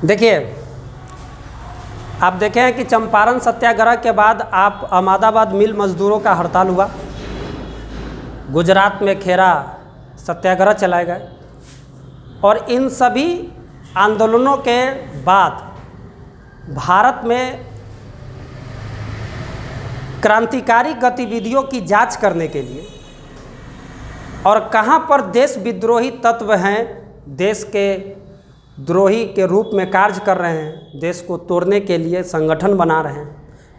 देखिए, आप देखे हैं कि चंपारण सत्याग्रह के बाद आप अहमदाबाद मिल मजदूरों का हड़ताल हुआ, गुजरात में खेरा सत्याग्रह चलाए गए और इन सभी आंदोलनों के बाद भारत में क्रांतिकारी गतिविधियों की जांच करने के लिए और कहां पर देश विद्रोही तत्व हैं, देश के द्रोही के रूप में कार्य कर रहे हैं, देश को तोड़ने के लिए संगठन बना रहे हैं,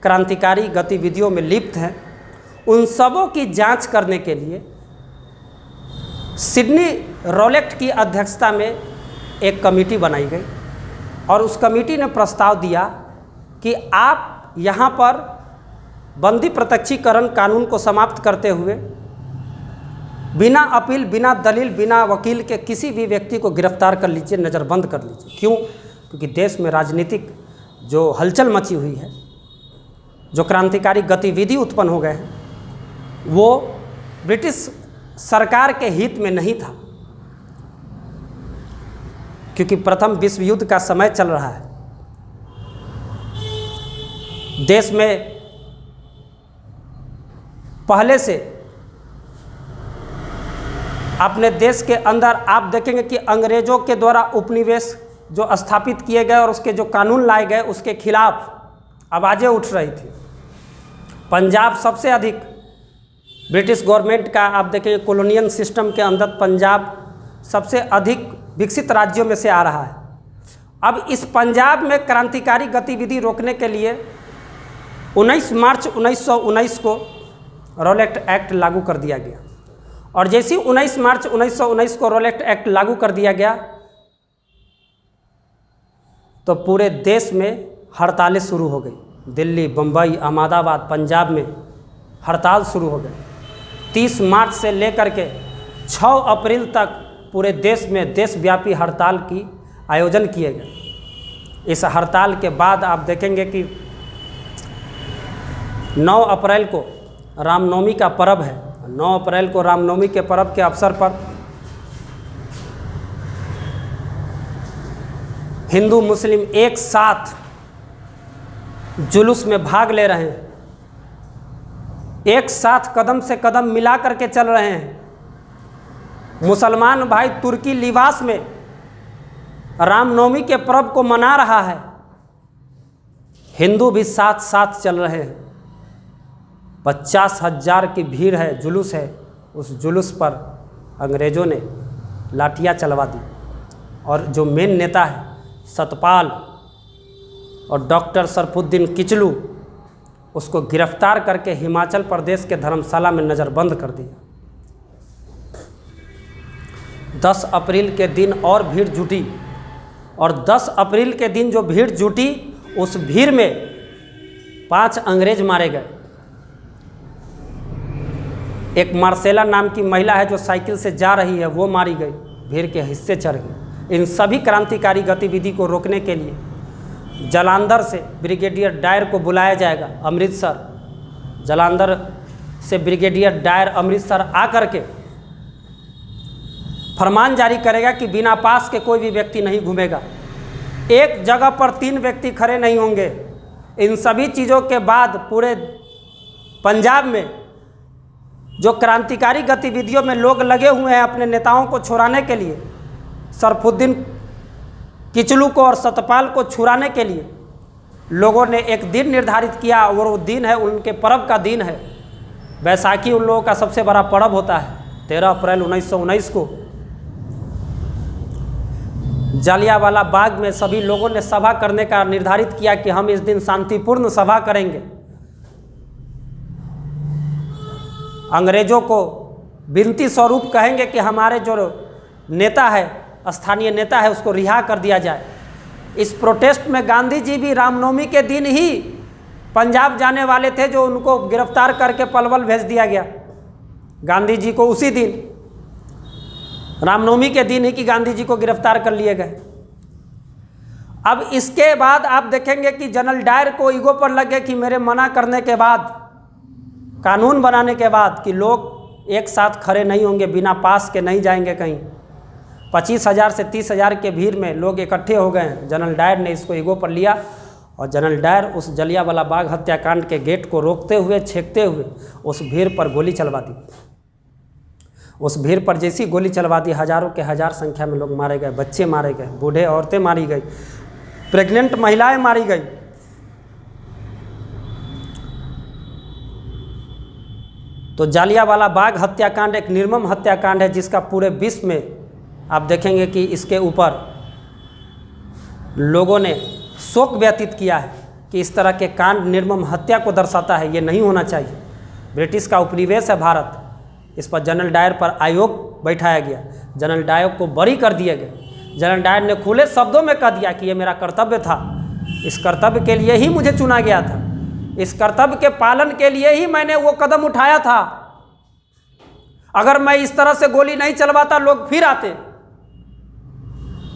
क्रांतिकारी गतिविधियों में लिप्त हैं, उन सबों की जांच करने के लिए सिडनी रॉलेट की अध्यक्षता में एक कमेटी बनाई गई और उस कमेटी ने प्रस्ताव दिया कि आप यहाँ पर बंदी प्रत्यक्षीकरण कानून को समाप्त करते हुए बिना अपील, बिना दलील, बिना वकील के किसी भी व्यक्ति को गिरफ्तार कर लीजिए, नज़रबंद कर लीजिए। क्यों? क्योंकि देश में राजनीतिक जो हलचल मची हुई है, जो क्रांतिकारी गतिविधि उत्पन्न हो गए हैं, वो ब्रिटिश सरकार के हित में नहीं था, क्योंकि प्रथम विश्व युद्ध का समय चल रहा है। देश में पहले से अपने देश के अंदर आप देखेंगे कि अंग्रेजों के द्वारा उपनिवेश जो स्थापित किए गए और उसके जो कानून लाए गए, उसके खिलाफ आवाज़ें उठ रही थी। पंजाब सबसे अधिक ब्रिटिश गवर्नमेंट का आप देखेंगे कॉलोनियल सिस्टम के अंदर पंजाब सबसे अधिक विकसित राज्यों में से आ रहा है। अब इस पंजाब में क्रांतिकारी गतिविधि रोकने के लिए 19 मार्च 1919 को रॉलेट एक्ट लागू कर दिया गया और जैसे 19 मार्च 1919 को रॉलेट एक्ट लागू कर दिया गया तो पूरे देश में हड़तालें शुरू हो गई। दिल्ली, बम्बई, अहमदाबाद, पंजाब में हड़ताल शुरू हो गई। 30 मार्च से लेकर के 6 अप्रैल तक पूरे देश में देशव्यापी हड़ताल की आयोजन किए गए। इस हड़ताल के बाद आप देखेंगे कि 9 अप्रैल को रामनवमी का पर्व है। 9 अप्रैल को रामनवमी के पर्व के अवसर पर हिंदू मुस्लिम एक साथ जुलूस में भाग ले रहे हैं, एक साथ कदम से कदम मिला करके चल रहे हैं। मुसलमान भाई तुर्की लिबास में रामनवमी के पर्व को मना रहा है, हिंदू भी साथ साथ चल रहे हैं। 50,000 की भीड़ है, जुलूस है। उस जुलूस पर अंग्रेज़ों ने लाठियाँ चलवा दी और जो मेन नेता है सतपाल और डॉक्टर सरफुद्दीन किचलू, उसको गिरफ्तार करके हिमाचल प्रदेश के धर्मशाला में नज़रबंद कर दिया। 10 अप्रैल के दिन और भीड़ जुटी और 10 अप्रैल के दिन जो भीड़ जुटी, उस भीड़ में 5 अंग्रेज मारे गए। एक मार्सेला नाम की महिला है जो साइकिल से जा रही है, वो मारी गई, भीड़ के हिस्से चढ़ गए। इन सभी क्रांतिकारी गतिविधि को रोकने के लिए जालंधर से ब्रिगेडियर डायर को बुलाया जाएगा अमृतसर। जालंधर से ब्रिगेडियर डायर अमृतसर आकर के फरमान जारी करेगा कि बिना पास के कोई भी व्यक्ति नहीं घूमेगा, एक जगह पर 3 व्यक्ति खड़े नहीं होंगे। इन सभी चीज़ों के बाद पूरे पंजाब में जो क्रांतिकारी गतिविधियों में लोग लगे हुए हैं अपने नेताओं को छुड़ाने के लिए, सरफुद्दीन किचलू को और सतपाल को छुड़ाने के लिए लोगों ने एक दिन निर्धारित किया और वो दिन है उनके पर्व का दिन है बैसाखी। उन लोगों का सबसे बड़ा पर्व होता है। 13 अप्रैल 1919 को जालियांवाला बाग में सभी लोगों ने सभा करने का निर्धारित किया कि हम इस दिन शांतिपूर्ण सभा करेंगे। अंग्रेजों को विनती स्वरूप कहेंगे कि हमारे जो नेता है, स्थानीय नेता है, उसको रिहा कर दिया जाए। इस प्रोटेस्ट में गांधी जी भी रामनवमी के दिन ही पंजाब जाने वाले थे, जो उनको गिरफ्तार करके पलवल भेज दिया गया। गांधी जी को उसी दिन, रामनवमी के दिन ही कि गांधी जी को गिरफ्तार कर लिए गए। अब इसके बाद आप देखेंगे कि जनरल डायर को ईगो पर लगे कि मेरे मना करने के बाद, कानून बनाने के बाद कि लोग एक साथ खड़े नहीं होंगे, बिना पास के नहीं जाएंगे कहीं, 25,000 से 30,000 के भीड़ में लोग इकट्ठे हो गए हैं। जनरल डायर ने इसको ईगो पर लिया और जनरल डायर उस जलियांवाला बाग हत्याकांड के गेट को रोकते हुए, छेकते हुए उस भीड़ पर गोली चलवा दी। उस भीड़ पर जैसी गोली चलवा दी, हजारों के हजार संख्या में लोग मारे गए, बच्चे मारे गए, बूढ़े औरतें मारी गई, प्रेग्नेंट महिलाएं मारी गई। तो जालियांवाला बाग हत्याकांड एक निर्मम हत्याकांड है जिसका पूरे विश्व में आप देखेंगे कि इसके ऊपर लोगों ने शोक व्यतीत किया है कि इस तरह के कांड निर्मम हत्या को दर्शाता है, ये नहीं होना चाहिए। ब्रिटिश का उपनिवेश है भारत, इस पर जनरल डायर पर आयोग बैठाया गया, जनरल डायर को बरी कर दिए गए। जनरल डायर ने खुले शब्दों में कह दिया कि ये मेरा कर्तव्य था, इस कर्तव्य के लिए ही मुझे चुना गया था, इस कर्तव्य के पालन के लिए ही मैंने वो कदम उठाया था। अगर मैं इस तरह से गोली नहीं चलवाता लोग फिर आते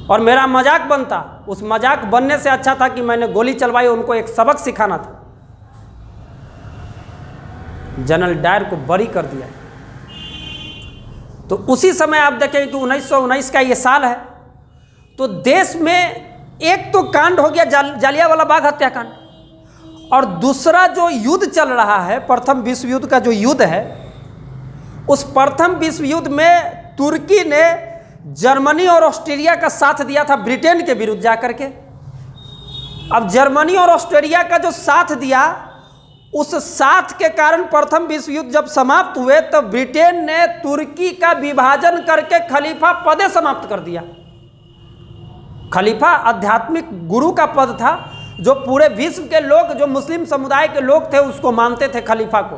और मेरा मजाक बनता। उस मजाक बनने से अच्छा था कि मैंने गोली चलवाई, उनको एक सबक सिखाना था। जनरल डायर को बरी कर दिया। तो उसी समय आप देखें कि 1919 का ये साल है, तो देश में एक तो कांड हो गया जालियांवाला बाग हत्याकांड, और दूसरा जो युद्ध चल रहा है, प्रथम विश्व युद्ध का जो युद्ध है, उस प्रथम विश्व युद्ध में तुर्की ने जर्मनी और ऑस्ट्रेलिया का साथ दिया था ब्रिटेन के विरुद्ध जाकर के। अब जर्मनी और ऑस्ट्रेलिया का जो साथ दिया, उस साथ के कारण प्रथम विश्व युद्ध जब समाप्त हुए तो ब्रिटेन ने तुर्की का विभाजन करके खलीफा पदे समाप्त कर दिया। खलीफा आध्यात्मिक गुरु का पद था, जो पूरे विश्व के लोग, जो मुस्लिम समुदाय के लोग थे, उसको मानते थे खलीफा को।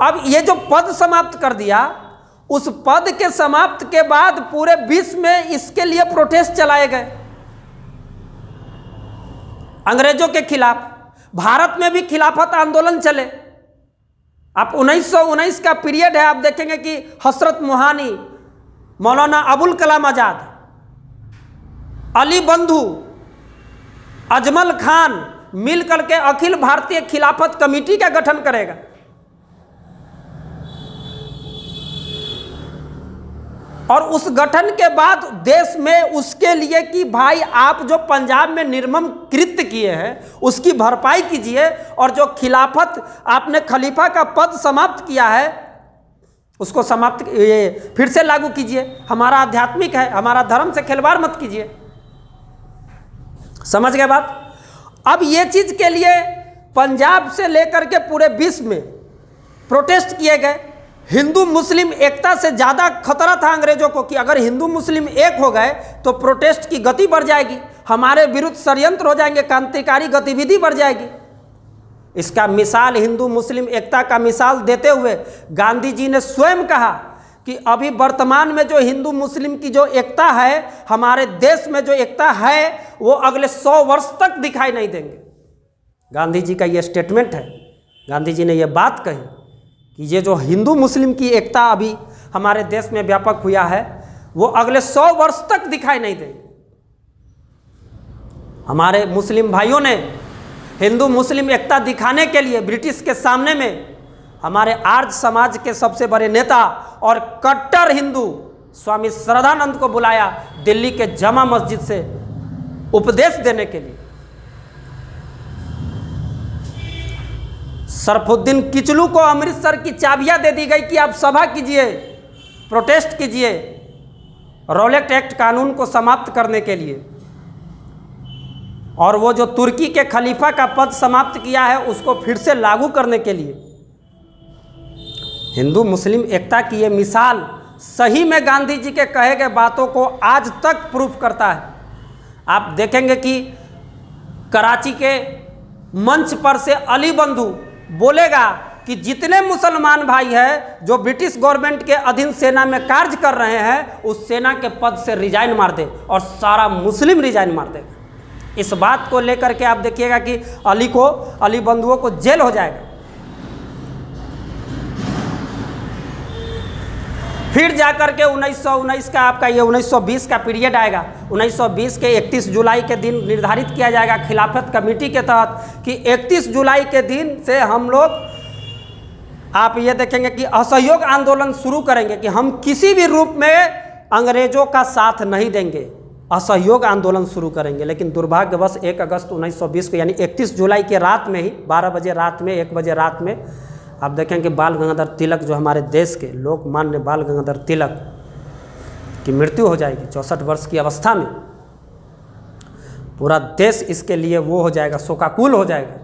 अब ये जो पद समाप्त कर दिया, उस पद के समाप्त के बाद पूरे विश्व में इसके लिए प्रोटेस्ट चलाए गए अंग्रेजों के खिलाफ। भारत में भी खिलाफत आंदोलन चले। आप 1919 का पीरियड है, आप देखेंगे कि हसरत मोहानी, मौलाना अबुल कलाम आजाद, अली बंधु, अजमल खान मिलकर के अखिल भारतीय खिलाफत कमेटी का गठन करेगा। और उस गठन के बाद देश में उसके लिए कि भाई आप जो पंजाब में निर्मम कृत्य किए हैं उसकी भरपाई कीजिए, और जो खिलाफत आपने खलीफा का पद समाप्त किया है उसको समाप्त फिर से लागू कीजिए। हमारा आध्यात्मिक है, हमारा धर्म से खिलवाड़ मत कीजिए। समझ गए बात? अब ये चीज के लिए पंजाब से लेकर के पूरे विश्व में प्रोटेस्ट किए गए। हिंदू मुस्लिम एकता से ज़्यादा खतरा था अंग्रेजों को कि अगर हिंदू मुस्लिम एक हो गए तो प्रोटेस्ट की गति बढ़ जाएगी, हमारे विरुद्ध षड्यंत्र हो जाएंगे, क्रांतिकारी गतिविधि बढ़ जाएगी। इसका मिसाल, हिंदू मुस्लिम एकता का मिसाल देते हुए गांधी जी ने स्वयं कहा कि अभी वर्तमान में जो हिंदू मुस्लिम की जो एकता है, हमारे देश में जो एकता है, वो अगले 100 वर्ष तक दिखाई नहीं देंगे। गांधी जी का ये स्टेटमेंट है। गांधी जी ने ये बात कही कि ये जो हिंदू मुस्लिम की एकता अभी हमारे देश में व्यापक हुआ है, वो अगले 100 वर्ष तक दिखाई नहीं देंगे। हमारे मुस्लिम भाइयों ने हिंदू मुस्लिम एकता दिखाने के लिए ब्रिटिश के सामने में हमारे आर्य समाज के सबसे बड़े नेता और कट्टर हिंदू स्वामी श्रद्धानंद को बुलाया दिल्ली के जमा मस्जिद से उपदेश देने के लिए। सरफुद्दीन किचलू को अमृतसर की चाबियां दे दी गई कि आप सभा कीजिए, प्रोटेस्ट कीजिए रॉलेट एक्ट कानून को समाप्त करने के लिए। और वो जो तुर्की के खलीफा का पद समाप्त किया है उसको फिर से लागू करने के लिए। हिंदू मुस्लिम एकता की ये मिसाल सही में गांधी जी के कहे गए बातों को आज तक प्रूफ करता है। आप देखेंगे कि कराची के मंच पर से अली बंधु बोलेगा कि जितने मुसलमान भाई हैं जो ब्रिटिश गवर्नमेंट के अधीन सेना में कार्य कर रहे हैं, उस सेना के पद से रिजाइन मार दे, और सारा मुस्लिम रिजाइन मार देगा। इस बात को लेकर के आप देखिएगा कि अली बंधुओं को जेल हो जाएगा। फिर जाकर के 1919 का आपका ये 1920 का पीरियड आएगा। 1920 के 31 जुलाई के दिन निर्धारित किया जाएगा खिलाफत कमेटी के तहत कि 31 जुलाई के दिन से हम लोग, आप ये देखेंगे कि असहयोग आंदोलन शुरू करेंगे कि हम किसी भी रूप में अंग्रेजों का साथ नहीं देंगे, असहयोग आंदोलन शुरू करेंगे। लेकिन दुर्भाग्यवश 1 अगस्त 1920 को यानी 31 जुलाई के रात में ही 12 बजे रात में 1 बजे रात में आप देखें कि बाल गंगाधर तिलक जो हमारे देश के लोकमान्य बाल गंगाधर तिलक की मृत्यु हो जाएगी 64 वर्ष की अवस्था में। पूरा देश इसके लिए वो हो जाएगा, शोकाकुल हो जाएगा।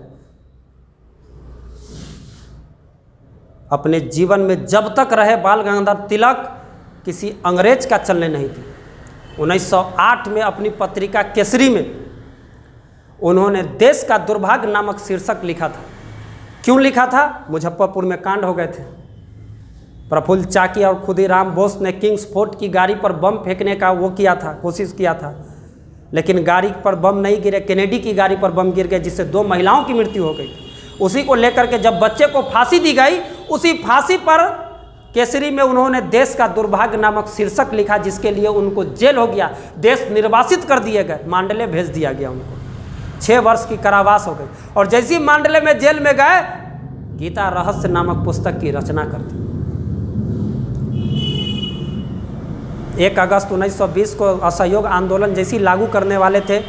अपने जीवन में जब तक रहे बाल गंगाधर तिलक किसी अंग्रेज का चलने नहीं दी। 1908 में अपनी पत्रिका केसरी में उन्होंने देश का दुर्भाग्य नामक शीर्षक लिखा था। क्यों लिखा था? मुजफ्फरपुर में कांड हो गए थे। प्रफुल्ल चाकी और खुदीराम बोस ने किंग्स फोर्ट की गाड़ी पर बम फेंकने का वो किया था, कोशिश किया था, लेकिन गाड़ी पर बम नहीं गिरे, केनेडी की गाड़ी पर बम गिर गए, जिससे 2 महिलाओं की मृत्यु हो गई। उसी को लेकर के जब बच्चे को फांसी दी गई, उसी फांसी पर केसरी में उन्होंने देश का दुर्भाग्य नामक शीर्षक लिखा, जिसके लिए उनको जेल हो गया, देश निर्वासित कर दिए गए, मांडले भेज दिया गया उनको, 6 वर्ष की कारावास हो गई। और जैसे ही मांडले में जेल में गए, गीता रहस्य नामक पुस्तक की रचना कर दी। 1 अगस्त 1920 को असहयोग आंदोलन जैसी लागू करने वाले थे,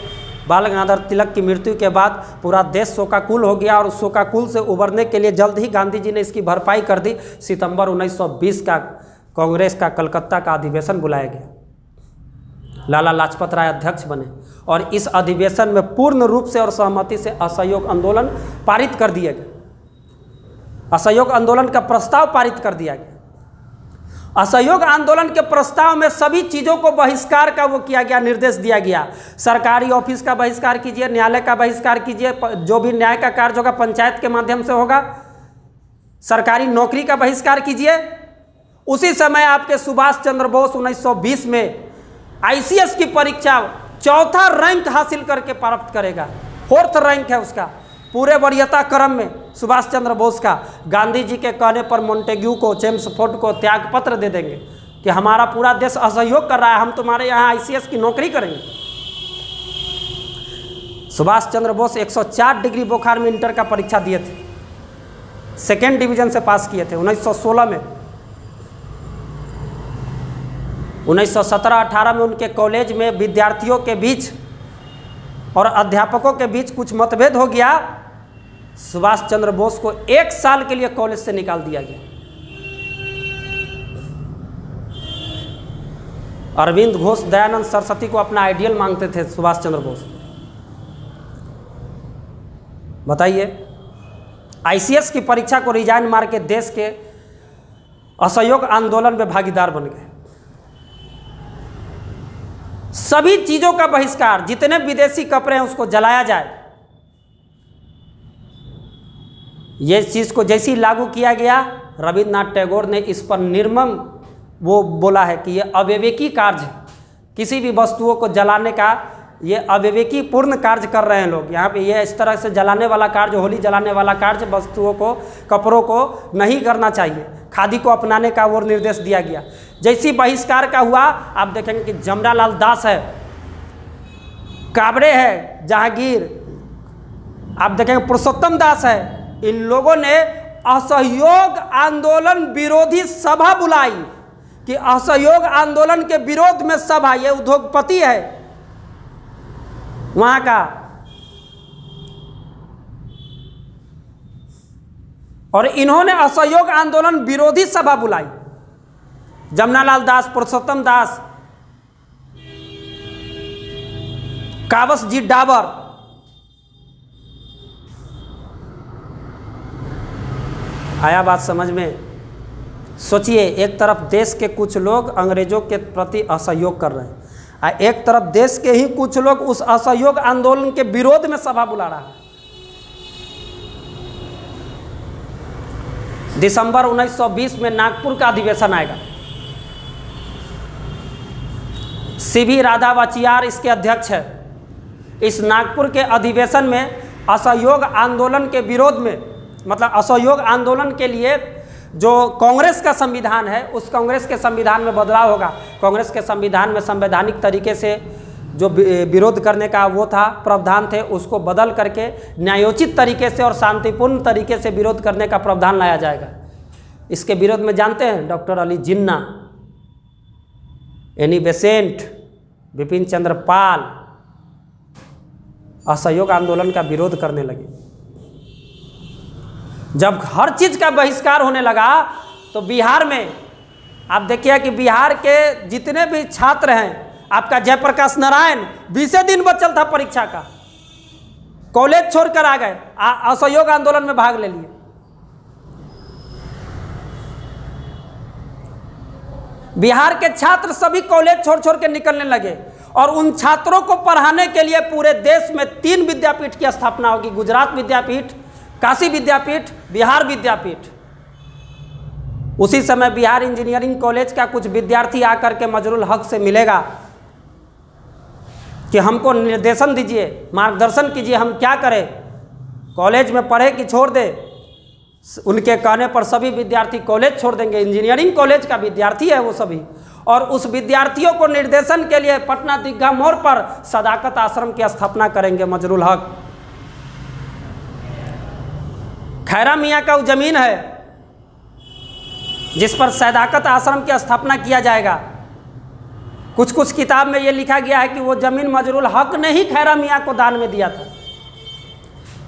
बाल गंगाधर तिलक की मृत्यु के बाद पूरा देश शोकाकुल हो गया। और उस शोकाकुल से उबरने के लिए जल्द ही गांधी जी ने इसकी भरपाई कर दी। सितंबर 1920 का कांग्रेस का कलकत्ता का अधिवेशन बुलाया गया, लाला लाजपत राय अध्यक्ष बने और इस अधिवेशन में पूर्ण रूप से और सहमति से असहयोग आंदोलन पारित कर दिया गया। असहयोग आंदोलन का प्रस्ताव पारित कर दिया गया। असहयोग आंदोलन के प्रस्ताव में सभी चीज़ों को बहिष्कार का वो किया गया, निर्देश दिया गया। सरकारी ऑफिस का बहिष्कार कीजिए, न्यायालय का बहिष्कार कीजिए, जो भी न्याय का कार्य होगा पंचायत के माध्यम से होगा, सरकारी नौकरी का बहिष्कार कीजिए। उसी समय आपके सुभाष चंद्र बोस 1920 में ICS की परीक्षा 4था रैंक हासिल करके प्राप्त करेगा, 4th रैंक है उसका पूरे वरीयता क्रम में सुभाष चंद्र बोस का। गांधी जी के कहने पर मोंटेग्यू को, चेम्सफोर्ड को त्याग पत्र दे देंगे कि हमारा पूरा देश असहयोग कर रहा है, हम तुम्हारे यहाँ ICS की नौकरी करेंगे। सुभाष चंद्र बोस 104 डिग्री बुखार में इंटर का परीक्षा दिए थे, 2nd डिवीजन से पास किए थे 1916 में। 1917-18 में उनके कॉलेज में विद्यार्थियों के बीच और अध्यापकों के बीच कुछ मतभेद हो गया। सुभाष चंद्र बोस को 1 साल के लिए कॉलेज से निकाल दिया गया। अरविंद घोष दयानंद सरस्वती को अपना आइडियल मानते थे सुभाष चंद्र बोस। बताइए, ICS की परीक्षा को रिजाइन मार के देश के असहयोग आंदोलन में भागीदार बन गए। सभी चीजों का बहिष्कार, जितने विदेशी कपड़े हैं उसको जलाया जाए। ये चीज को जैसे ही लागू किया गया, रविन्द्रनाथ टैगोर ने इस पर निर्मम वो बोला है कि ये अविवेकी कार्य, किसी भी वस्तुओं को जलाने का ये अविवेकी पूर्ण कार्य कर रहे हैं लोग। यहाँ पे ये इस तरह से जलाने वाला कार्य, होली जलाने वाला कार्य, वस्तुओं को, कपड़ों को नहीं करना चाहिए। खादी को अपनाने का वो निर्देश दिया गया। जैसी बहिष्कार का हुआ, आप देखेंगे कि जमनालाल दास है, काबरे है, जहांगीर, आप देखेंगे पुरुषोत्तम दास है, इन लोगों ने असहयोग आंदोलन विरोधी सभा बुलाई कि असहयोग आंदोलन के विरोध में सभा। ये उद्योगपति है वहां का, और इन्होंने असहयोग आंदोलन विरोधी सभा बुलाई। जमनालाल दास, पुरुषोत्तम दास, कावस जी डाबर, आया बात समझ में? सोचिए, एक तरफ देश के कुछ लोग अंग्रेजों के प्रति असहयोग कर रहे हैं, एक तरफ देश के ही कुछ लोग उस असहयोग आंदोलन के विरोध में सभा बुला रहा है। दिसंबर 1920 में नागपुर का अधिवेशन आएगा। CV राधावाचियार इसके अध्यक्ष है। इस नागपुर के अधिवेशन में असहयोग आंदोलन के विरोध में, मतलब असहयोग आंदोलन के लिए जो कांग्रेस का संविधान है, उस कांग्रेस के संविधान में बदलाव होगा। कांग्रेस के संविधान में संवैधानिक तरीके से जो विरोध करने का वो था, प्रावधान थे, उसको बदल करके न्यायोचित तरीके से और शांतिपूर्ण तरीके से विरोध करने का प्रावधान लाया जाएगा। इसके विरोध में जानते हैं doctor Ali Jinnah, Annie Besant, Bipin Chandra Pal असहयोग आंदोलन का विरोध करने लगे। जब हर चीज का बहिष्कार होने लगा तो बिहार में आप देखिए कि बिहार के जितने भी छात्र हैं, आपका जयप्रकाश नारायण 20 दिन बचल था परीक्षा का, कॉलेज छोड़कर आ गए, असहयोग आंदोलन में भाग ले लिए। बिहार के छात्र सभी कॉलेज छोड़ छोड़ के निकलने लगे और उन छात्रों को पढ़ाने के लिए पूरे देश में 3 विद्यापीठ की स्थापना होगी, गुजरात विद्यापीठ, काशी विद्यापीठ, बिहार विद्यापीठ। उसी समय बिहार इंजीनियरिंग कॉलेज का कुछ विद्यार्थी आकर के मजरूल हक से मिलेगा कि हमको निर्देशन दीजिए, मार्गदर्शन कीजिए, हम क्या करें, कॉलेज में पढ़े कि छोड़ दे। उनके कहने पर सभी विद्यार्थी कॉलेज छोड़ देंगे। इंजीनियरिंग कॉलेज का विद्यार्थी है वो सभी, और उस विद्यार्थियों को निर्देशन के लिए पटना दीघा मोड़ पर सदाकत आश्रम की स्थापना करेंगे मजरूल हक। खैरा मियाँ का वो जमीन है जिस पर सदाकत आश्रम की स्थापना किया जाएगा। कुछ कुछ किताब में ये लिखा गया है कि वो जमीन मजरूल हक ने ही खैरा मियाँ को दान में दिया था।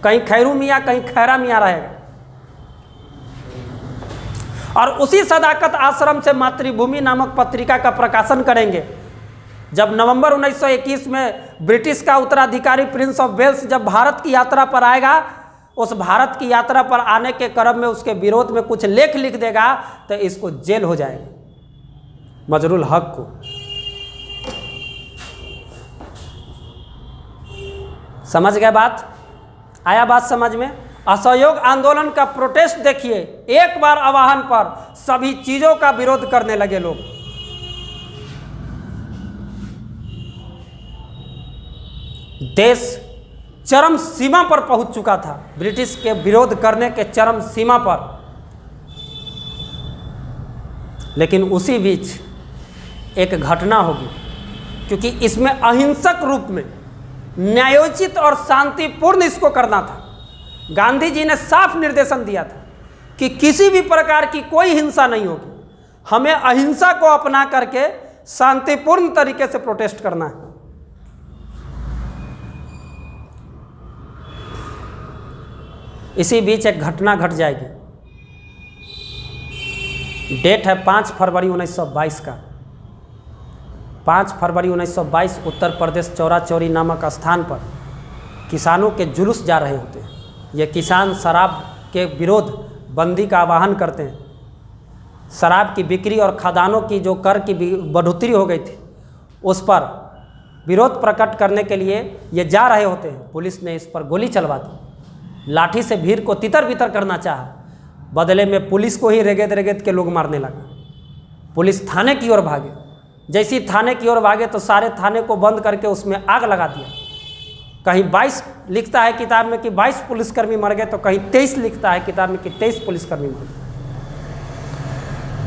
कहीं खैरू मियाँ, कहीं खैरा मियाँ रहेगा। और उसी सदाकत आश्रम से मातृभूमि नामक पत्रिका का प्रकाशन करेंगे। जब नवंबर 1921 में ब्रिटिश का उत्तराधिकारी प्रिंस ऑफ वेल्स जब भारत की यात्रा पर आएगा, उस भारत की यात्रा पर आने के क्रम में उसके विरोध में कुछ लेख लिख देगा तो इसको जेल हो जाएगा, मजरूल हक को। समझ गए बात? आया बात समझ में? असहयोग आंदोलन का प्रोटेस्ट देखिए, एक बार आह्वान पर सभी चीजों का विरोध करने लगे लोग। देश चरम सीमा पर पहुंच चुका था, ब्रिटिश के विरोध करने के चरम सीमा पर। लेकिन उसी बीच एक घटना होगी, क्योंकि इसमें अहिंसक रूप में न्यायोचित और शांतिपूर्ण इसको करना था। गांधी जी ने साफ निर्देशन दिया था कि किसी भी प्रकार की कोई हिंसा नहीं होगी, हमें अहिंसा को अपना करके शांतिपूर्ण तरीके से प्रोटेस्ट करना है। इसी बीच एक घटना घट जाएगी। डेट है 5 फरवरी 1922 का। 5 फरवरी 1922 उत्तर प्रदेश चौरा चौरी नामक स्थान पर किसानों के जुलूस जा रहे होते हैं। ये किसान शराब के विरोध बंदी का आह्वान करते हैं। शराब की बिक्री और खदानों की जो कर की बढ़ोतरी हो गई थी, उस पर विरोध प्रकट करने के लिए ये जा रहे होते हैं। पुलिस ने इस पर गोली चलवा दी, लाठी से भीड़ को तितर बितर करना चाहा। बदले में पुलिस को ही रेगेद रेगेद के लोग मारने लगा। पुलिस थाने की ओर भागे। जैसी थाने की ओर भागे तो सारे थाने को बंद करके उसमें आग लगा दिया। कहीं 22 लिखता है किताब में कि 22 पुलिसकर्मी मर गए, तो कहीं 23 लिखता है किताब में कि 23 पुलिसकर्मी मर गए।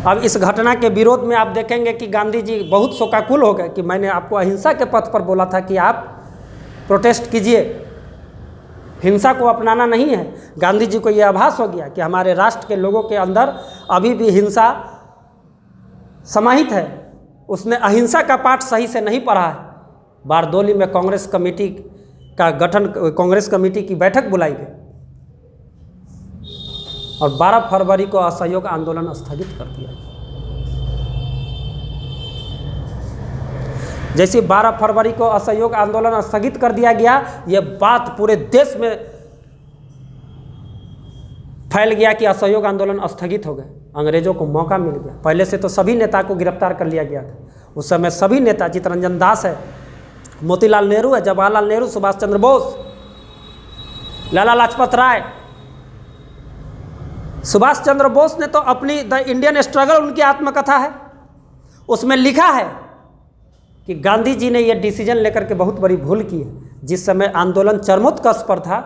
अब इस घटना के विरोध में आप देखेंगे कि गांधी जी बहुत शोकाकुल हो गए कि मैंने आपको अहिंसा के पथ पर बोला था कि आप प्रोटेस्ट कीजिए, हिंसा को अपनाना नहीं है। गांधी जी को यह आभास हो गया कि हमारे राष्ट्र के लोगों के अंदर अभी भी हिंसा समाहित है। उसने अहिंसा का पाठ सही से नहीं पढ़ा है। बारदोली में कांग्रेस कमेटी का गठन, कांग्रेस कमेटी की बैठक बुलाई गई और 12 फरवरी को असहयोग आंदोलन स्थगित कर दिया। जैसे 12 फरवरी को असहयोग आंदोलन स्थगित कर दिया गया, यह बात पूरे देश में फैल गया कि असहयोग आंदोलन स्थगित हो गए। अंग्रेजों को मौका मिल गया। पहले से तो सभी नेता को गिरफ्तार कर लिया गया था। उस समय सभी नेता, चित्तरंजन दास है, मोतीलाल नेहरू है, जवाहरलाल नेहरू, सुभाष चंद्र बोस, लाला लाजपत राय। सुभाष चंद्र बोस ने तो अपनी द इंडियन स्ट्रगल, उनकी आत्मकथा है, उसमें लिखा है कि गांधी जी ने यह डिसीजन लेकर के बहुत बड़ी भूल की है। जिस समय आंदोलन चरमोत्कर्ष पर था,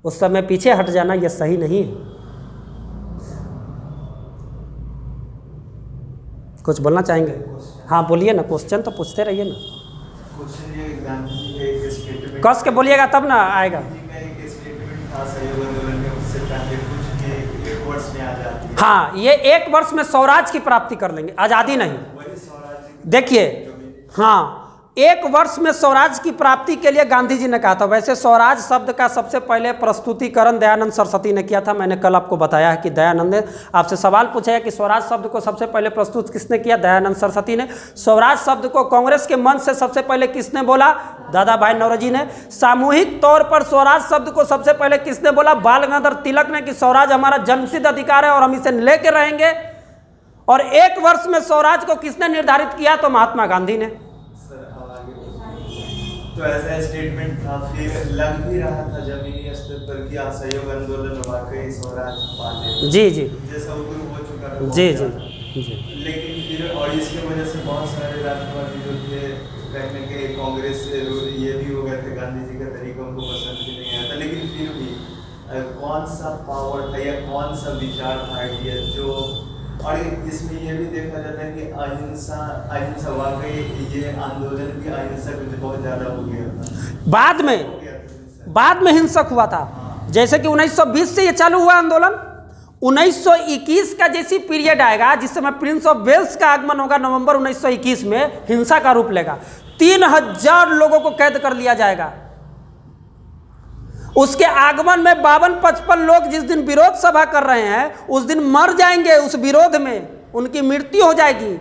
उस समय पीछे हट जाना यह सही नहीं है। कुछ बोलना चाहेंगे? हाँ बोलिए ना, क्वेश्चन तो पूछते रहिए ना। कस के बोलिएगा तब ना आएगा। हाँ, ये 1 वर्ष में स्वराज की प्राप्ति कर लेंगे, आज़ादी नहीं। देखिए हाँ, 1 वर्ष में स्वराज की प्राप्ति के लिए गांधी जी ने कहा था। वैसे स्वराज शब्द का सबसे पहले प्रस्तुतिकरण दयानंद सरस्वती ने किया था। मैंने कल आपको बताया है कि दयानंद ने आपसे सवाल पूछा है कि स्वराज शब्द को सबसे पहले प्रस्तुत किसने किया? दयानंद सरस्वती ने। स्वराज शब्द को कांग्रेस के मंच से सबसे पहले किसने बोला? दादा भाई नौरोजी ने। सामूहिक तौर पर स्वराज शब्द को सबसे पहले किसने बोला? बाल गंगाधर तिलक ने, कि स्वराज हमारा जन्मसिद्ध अधिकार है और हम इसे लेके रहेंगे। और 1 वर्ष में स्वराज को किसने निर्धारित किया? तो महात्मा गांधी ने। तो ऐसा स्टेटमेंट था, फिर लग भी रहा था जमीनी स्तर पर कि असहयोग आंदोलन वाकई स्वराज पाले, जी जी, जैसा शुरू हो चुका था। जी जी जी। लेकिन फिर और इसके वजह से बहुत सारे राष्ट्रवादी जो थे कहने के कांग्रेस से ये भी हो गए थे, गांधी जी का तरीका उनको पसंद भी नहीं आया था। लेकिन फिर भी कौन सा पावर था या कौन सा विचार था, आइडिया जो, और इसमें यह भी देखा जाता है कि अहिंसा वाकई ये आंदोलन भी अहिंसा कुछ बहुत ज़्यादा हो गया था। बाद में हिंसक हुआ था। जैसे कि 1920 से ये चालू हुआ आंदोलन, 1921 का जैसी पीरियड आएगा जिस समय प्रिंस ऑफ वेल्स का आगमन होगा नवंबर 1921 में, हिंसा का रूप लेगा। 3000 लोगों को कैद कर लिया जाएगा। उसके आगमन में 52-55 लोग जिस दिन विरोध सभा कर रहे हैं उस दिन मर जाएंगे, उस विरोध में उनकी मृत्यु हो जाएगी।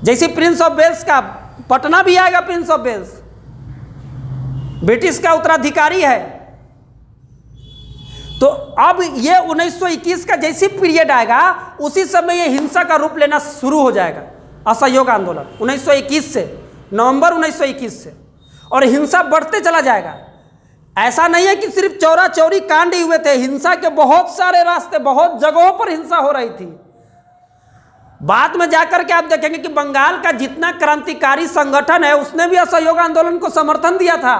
जैसे प्रिंस ऑफ वेल्स का, पटना भी आएगा प्रिंस ऑफ वेल्स, ब्रिटिश का उत्तराधिकारी है। तो अब ये 1921 का जैसी पीरियड आएगा उसी समय ये हिंसा का रूप लेना शुरू हो जाएगा। असहयोग आंदोलन 1921 से, नवंबर 1921 से, और हिंसा बढ़ते चला जाएगा। ऐसा नहीं है कि सिर्फ चौरा चौरी कांड ही हुए थे, हिंसा के बहुत सारे रास्ते, बहुत जगहों पर हिंसा हो रही थी। बाद में जाकर के आप देखेंगे कि बंगाल का जितना क्रांतिकारी संगठन है उसने भी असहयोग आंदोलन को समर्थन दिया था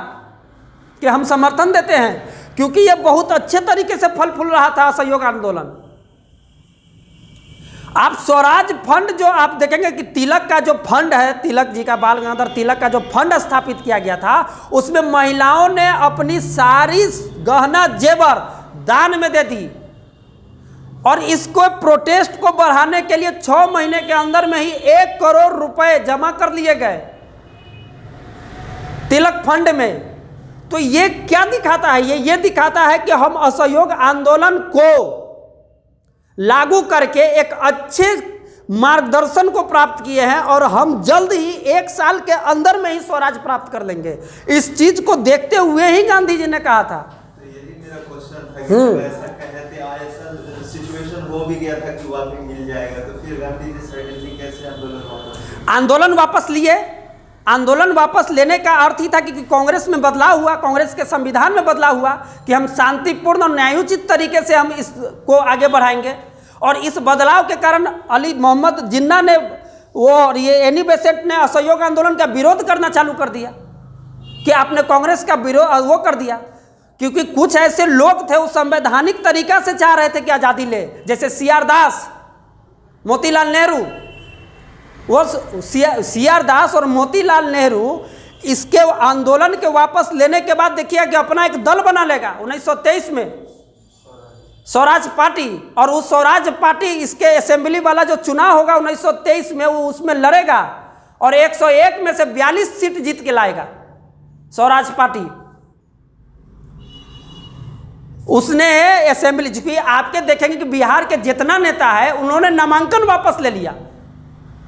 कि हम समर्थन देते हैं, क्योंकि यह बहुत अच्छे तरीके से फल फूल रहा था असहयोग आंदोलन। आप स्वराज फंड जो आप देखेंगे कि तिलक का जो फंड है, तिलक जी का, बाल गंगाधर तिलक का जो फंड स्थापित किया गया था, उसमें महिलाओं ने अपनी सारी गहना जेवर दान में दे दी। और इसको प्रोटेस्ट को बढ़ाने के लिए 6 महीने के अंदर में ही 1 करोड़ रुपए जमा कर लिए गए तिलक फंड में। तो ये क्या दिखाता है? ये दिखाता है कि हम असहयोग आंदोलन को लागू करके एक अच्छे मार्गदर्शन को प्राप्त किए हैं और हम जल्द ही 1 साल के अंदर में ही स्वराज प्राप्त कर लेंगे। इस चीज को देखते हुए ही गांधी जी ने कहा था। तो यही मेरा क्वेश्चन था कि ऐसा कहते ऐसा सिचुएशन हो भी गया था कि वापस मिल जाएगा, तो फिर गांधी जी सडनली कैसे आंदोलन वापस लिए? आंदोलन वापस लेने का अर्थ ही था कि कांग्रेस में बदलाव हुआ, कांग्रेस के संविधान में बदलाव हुआ कि हम शांतिपूर्ण और न्यायोचित तरीके से हम इसको आगे बढ़ाएंगे। और इस बदलाव के कारण अली मोहम्मद जिन्ना ने और ये एनी बेसेंट ने असहयोग आंदोलन का विरोध करना चालू कर दिया कि आपने कांग्रेस का विरोध वो कर दिया, क्योंकि कुछ ऐसे लोग थे वो संवैधानिक तरीका से चाह रहे थे कि आज़ादी ले, जैसे CR दास, मोतीलाल नेहरू। वो CR दास और मोतीलाल नेहरू इसके आंदोलन के वापस लेने के बाद देखिए कि अपना एक दल बना लेगा 1923 में, स्वराज पार्टी। और उस स्वराज पार्टी इसके असेंबली वाला जो चुनाव होगा 1923 में, वो उसमें लड़ेगा और 101 में से 42 सीट जीत के लाएगा स्वराज पार्टी। उसने असेंबली, क्योंकि आपके देखेंगे कि बिहार के जितना नेता है उन्होंने नामांकन वापस ले लिया।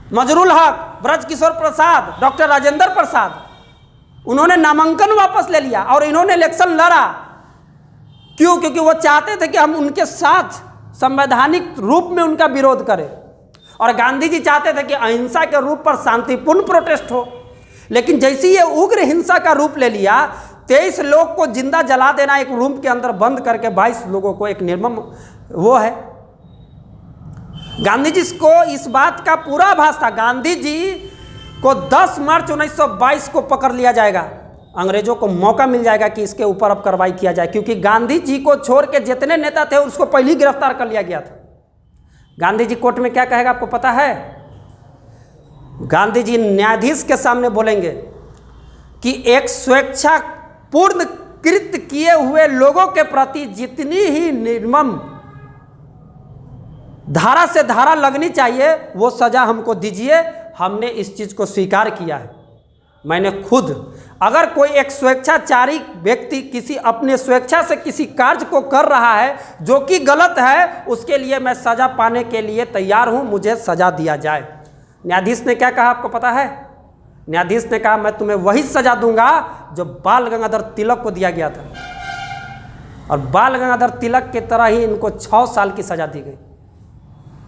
मजरुल हक, ब्रज किशोर प्रसाद, डॉक्टर राजेंद्र प्रसाद, उन्होंने नामांकन वापस ले लिया और इन्होंने इलेक्शन लड़ा। क्यों? क्योंकि वो चाहते थे कि हम उनके साथ संवैधानिक रूप में उनका विरोध करें, और गांधी जी चाहते थे कि अहिंसा के रूप पर शांतिपूर्ण प्रोटेस्ट हो। लेकिन जैसे ये उग्र हिंसा का रूप ले लिया, 23 लोग को जिंदा जला देना एक रूम के अंदर बंद करके, 22 लोगों को, एक निर्मम वो है। गांधी जी को इस बात का पूरा आभास था। गांधी जी को 10 मार्च 1922 को पकड़ लिया जाएगा, अंग्रेजों को मौका मिल जाएगा कि इसके ऊपर अब कार्रवाई किया जाए, क्योंकि गांधी जी को छोड़ के जितने नेता थे उसको पहले ही गिरफ्तार कर लिया गया था। गांधी जी कोर्ट में क्या कहेगा आपको पता है? गांधी जी न्यायाधीश के सामने बोलेंगे कि एक स्वेच्छा पूर्ण कृत्य किए हुए लोगों के प्रति जितनी ही निर्मम धारा से धारा लगनी चाहिए वो सजा हमको दीजिए, हमने इस चीज़ को स्वीकार किया है। मैंने खुद, अगर कोई एक स्वेच्छाचारी व्यक्ति किसी अपने स्वेच्छा से किसी कार्य को कर रहा है जो कि गलत है, उसके लिए मैं सज़ा पाने के लिए तैयार हूँ, मुझे सज़ा दिया जाए। न्यायाधीश ने क्या कहा आपको पता है? न्यायाधीश ने कहा मैं तुम्हें वही सज़ा दूंगा जो बाल गंगाधर तिलक को दिया गया था, और बाल गंगाधर तिलक की तरह ही इनको 6 साल की सज़ा दी गई।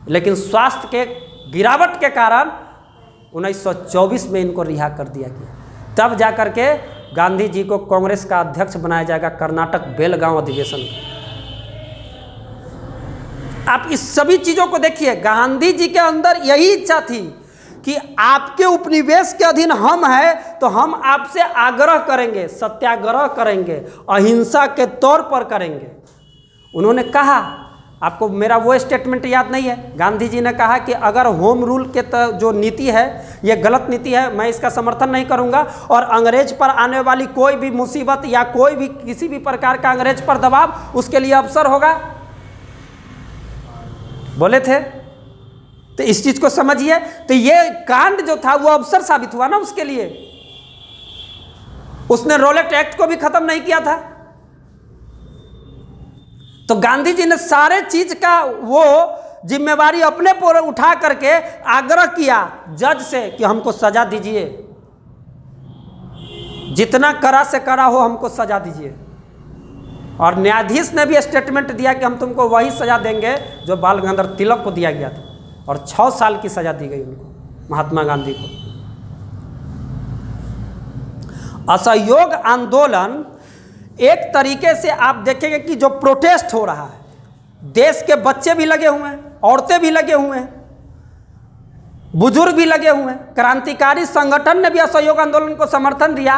लेकिन स्वास्थ्य के गिरावट के कारण 1924 में इनको रिहा कर दिया गया। तब जाकर के गांधी जी को कांग्रेस का अध्यक्ष बनाया जाएगा कर्नाटक बेलगांव अधिवेशन में। आप इस सभी चीज़ों को देखिए, गांधी जी के अंदर यही इच्छा थी कि आपके उपनिवेश के अधीन हम हैं तो हम आपसे आग्रह करेंगे, सत्याग्रह करेंगे, अहिंसा के तौर पर करेंगे। उन्होंने कहा, आपको मेरा वो स्टेटमेंट याद नहीं है, गांधी जी ने कहा कि अगर होम रूल के जो नीति है ये गलत नीति है, मैं इसका समर्थन नहीं करूंगा, और अंग्रेज पर आने वाली कोई भी मुसीबत या कोई भी किसी भी प्रकार का अंग्रेज पर दबाव उसके लिए अवसर होगा, बोले थे। तो इस चीज को समझिए, तो ये कांड जो था वो अवसर साबित हुआ ना उसके लिए। उसने रोलेट एक्ट को भी खत्म नहीं किया था। तो गांधी जी ने सारे चीज का वो जिम्मेवारी अपने पर उठा करके आग्रह किया जज से कि हमको सजा दीजिए, जितना कड़ा से कड़ा हो हमको सजा दीजिए। और न्यायाधीश ने भी स्टेटमेंट दिया कि हम तुमको वही सजा देंगे जो बाल गंगाधर तिलक को दिया गया था, और 6 साल की सजा दी गई उनको, महात्मा गांधी को। असहयोग आंदोलन एक तरीके से आप देखेंगे कि जो प्रोटेस्ट हो रहा है, देश के बच्चे भी लगे हुए हैं, औरतें भी लगे हुए हैं, बुजुर्ग भी लगे हुए हैं, क्रांतिकारी संगठन ने भी असहयोग आंदोलन को समर्थन दिया।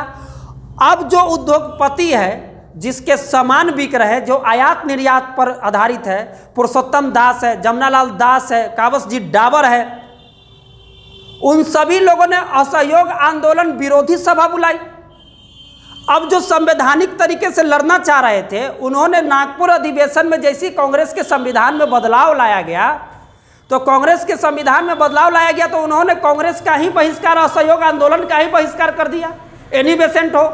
अब जो उद्योगपति है जिसके सामान बिक रहे हैं, जो आयात निर्यात पर आधारित है, पुरुषोत्तम दास है, जमनालाल दास है, कावसजी डाबर है, उन सभी लोगों ने असहयोग आंदोलन विरोधी सभा बुलाई। अब जो संवैधानिक तरीके से लड़ना चाह रहे थे, उन्होंने नागपुर अधिवेशन में जैसी कांग्रेस के संविधान में बदलाव लाया गया, तो कांग्रेस के संविधान में बदलाव लाया गया तो उन्होंने कांग्रेस का ही बहिष्कार, असहयोग आंदोलन का ही बहिष्कार कर दिया। एनी बेसेंट हो,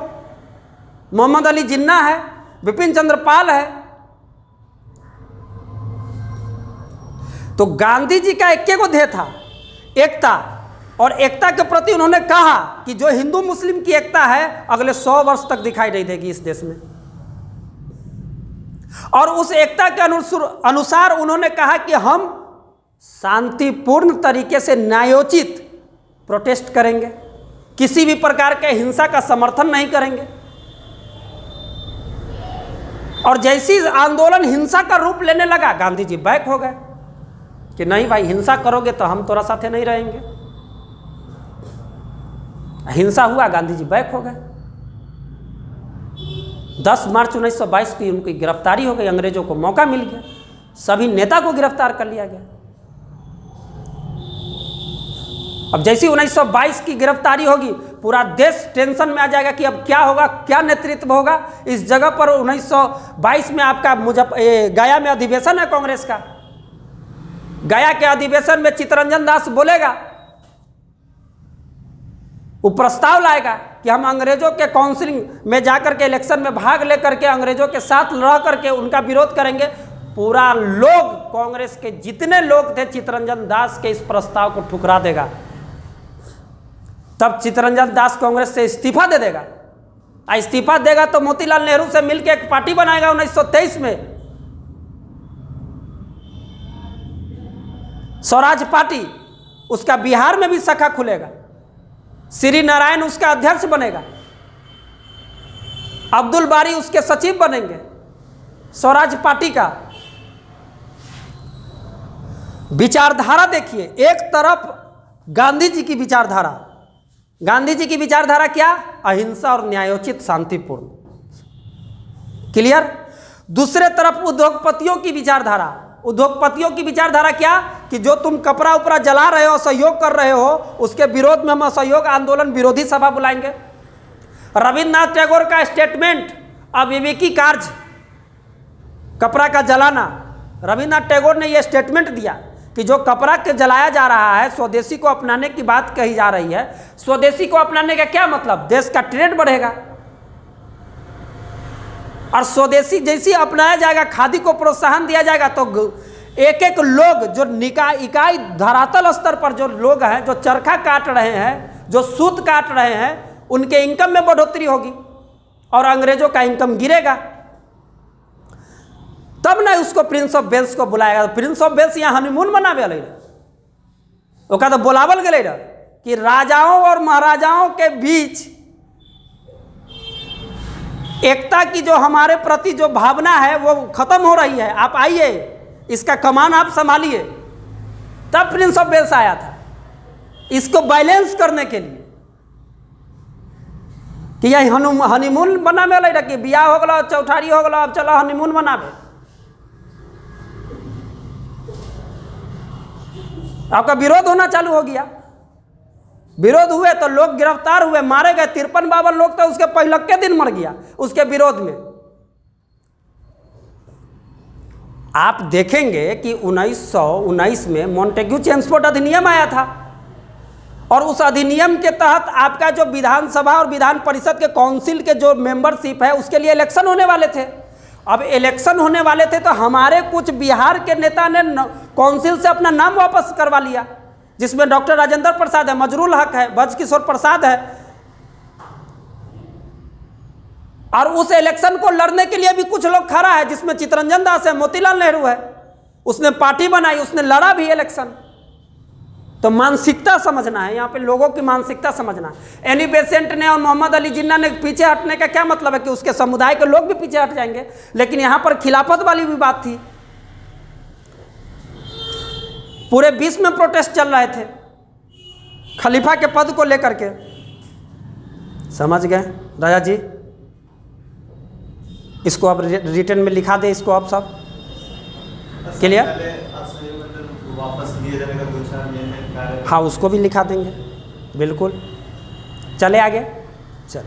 मोहम्मद अली जिन्ना है, विपिन चंद्र पाल है। तो गांधी जी का एक को ध्येय था, एकता, और एकता के प्रति उन्होंने कहा कि जो हिंदू मुस्लिम की एकता है अगले 100 वर्ष तक दिखाई नहीं देगी इस देश में। और उस एकता के अनुसार उन्होंने कहा कि हम शांतिपूर्ण तरीके से न्यायोचित प्रोटेस्ट करेंगे, किसी भी प्रकार के हिंसा का समर्थन नहीं करेंगे। और जैसी आंदोलन हिंसा का रूप लेने लगा, गांधी जी बैक हो गए कि नहीं भाई, हिंसा करोगे तो हम तोरा साथे नहीं रहेंगे। हिंसा हुआ, गांधी जी बैक हो गए। 10 मार्च 1922 की उनकी गिरफ्तारी हो गई, अंग्रेजों को मौका मिल गया, सभी नेता को गिरफ्तार कर लिया गया। अब जैसी 1922 की गिरफ्तारी होगी, पूरा देश टेंशन में आ जाएगा कि अब क्या होगा, क्या नेतृत्व होगा। इस जगह पर 1922 में आपका गया में अधिवेशन है कांग्रेस का। गया के अधिवेशन में चित्तरंजन दास बोलेगा, वो प्रस्ताव लाएगा कि हम अंग्रेजों के काउंसिलिंग में जाकर के इलेक्शन में भाग लेकर के अंग्रेजों के साथ लड़ करके उनका विरोध करेंगे। पूरा लोग, कांग्रेस के जितने लोग थे, चित्तरंजन दास के इस प्रस्ताव को ठुकरा देगा। तब चित्तरंजन दास कांग्रेस से इस्तीफा दे देगा। इस्तीफा देगा तो मोतीलाल नेहरू से मिलकर एक पार्टी बनाएगा 1923 में, स्वराज पार्टी। उसका बिहार में भी शाखा खुलेगा, श्री नारायण उसका अध्यक्ष बनेगा, अब्दुल बारी उसके सचिव बनेंगे स्वराज पार्टी का। विचारधारा देखिए, एक तरफ गांधी जी की विचारधारा, गांधी जी की विचारधारा क्या? अहिंसा और न्यायोचित शांतिपूर्ण, क्लियर। दूसरे तरफ उद्योगपतियों की विचारधारा, उद्योगपतियों की विचारधारा क्या कि जो तुम कपड़ा उपड़ा जला रहे हो, सहयोग कर रहे हो, उसके विरोध में हम असहयोग आंदोलन विरोधी सभा बुलाएंगे। रविन्द्रनाथ टैगोर का स्टेटमेंट, अविवेकी कार्य, कपड़ा का जलाना, रविन्द्रनाथ टैगोर ने यह स्टेटमेंट दिया कि जो कपड़ा के जलाया जा रहा है, स्वदेशी को अपनाने की बात कही जा रही है। स्वदेशी को अपनाने का क्या मतलब? देश का ट्रेड बढ़ेगा और स्वदेशी जैसे अपनाया जाएगा, खादी को प्रोत्साहन दिया जाएगा, तो एक एक लोग जो इकाई धरातल स्तर पर जो लोग हैं, जो चरखा काट रहे हैं, जो सूत काट रहे हैं, उनके इनकम में बढ़ोतरी होगी और अंग्रेजों का इनकम गिरेगा। तब ना उसको प्रिंस ऑफ वेल्स को बुलाएगा। प्रिंस ऑफ वेल्स यहाँ हनीमून मनावे वाले वो का तो बुलावल गए कि राजाओं और महाराजाओं के बीच एकता की जो हमारे प्रति जो भावना है वो खत्म हो रही है, आप आइए, इसका कमान आप संभालिए। तब प्रिंस ऑफ वेल्स आया था इसको बैलेंस करने के लिए कि यह हनीमून बनावे वाले कि बियाह हो गया, चौठारी हो गया, अब चलो हनीमून मनावे। आपका विरोध होना चालू हो गया। विरोध हुए तो लोग गिरफ्तार हुए, मारे गए। 53-52 लोग तो उसके पहले के दिन मर गया उसके विरोध में। आप देखेंगे कि 1919 में मॉन्टेग्यू चेम्सफोर्ड अधिनियम आया था और उस अधिनियम के तहत आपका जो विधानसभा और विधान परिषद के काउंसिल के जो मेंबरशिप है उसके लिए इलेक्शन होने वाले थे। अब इलेक्शन होने वाले थे तो हमारे कुछ बिहार के नेता ने काउंसिल से अपना नाम वापस करवा लिया, जिसमें डॉक्टर राजेंद्र प्रसाद है, मजरूल हक है, ब्रजकिशोर प्रसाद है। और उस इलेक्शन को लड़ने के लिए भी कुछ लोग खड़ा है, जिसमें चित्तरंजन दास है, मोतीलाल नेहरू है। उसने पार्टी बनाई, उसने लड़ा भी इलेक्शन। तो मानसिकता समझना है, यहाँ पे लोगों की मानसिकता समझना है। एनी बेसेंट ने और मोहम्मद अली जिन्ना ने पीछे हटने का क्या मतलब है कि उसके समुदाय के लोग भी पीछे हट जाएंगे, लेकिन यहाँ पर खिलाफत वाली भी बात थी। पूरे विश्व में प्रोटेस्ट चल रहे थे खलीफा के पद को लेकर के। समझ गए राजा जी? इसको अब रिटर्न में लिखा दे, इसको अब सब क्लियर। वापस लिए जाने का दूसरा हाँ, उसको भी लिखा देंगे, बिल्कुल। चले आगे, चल।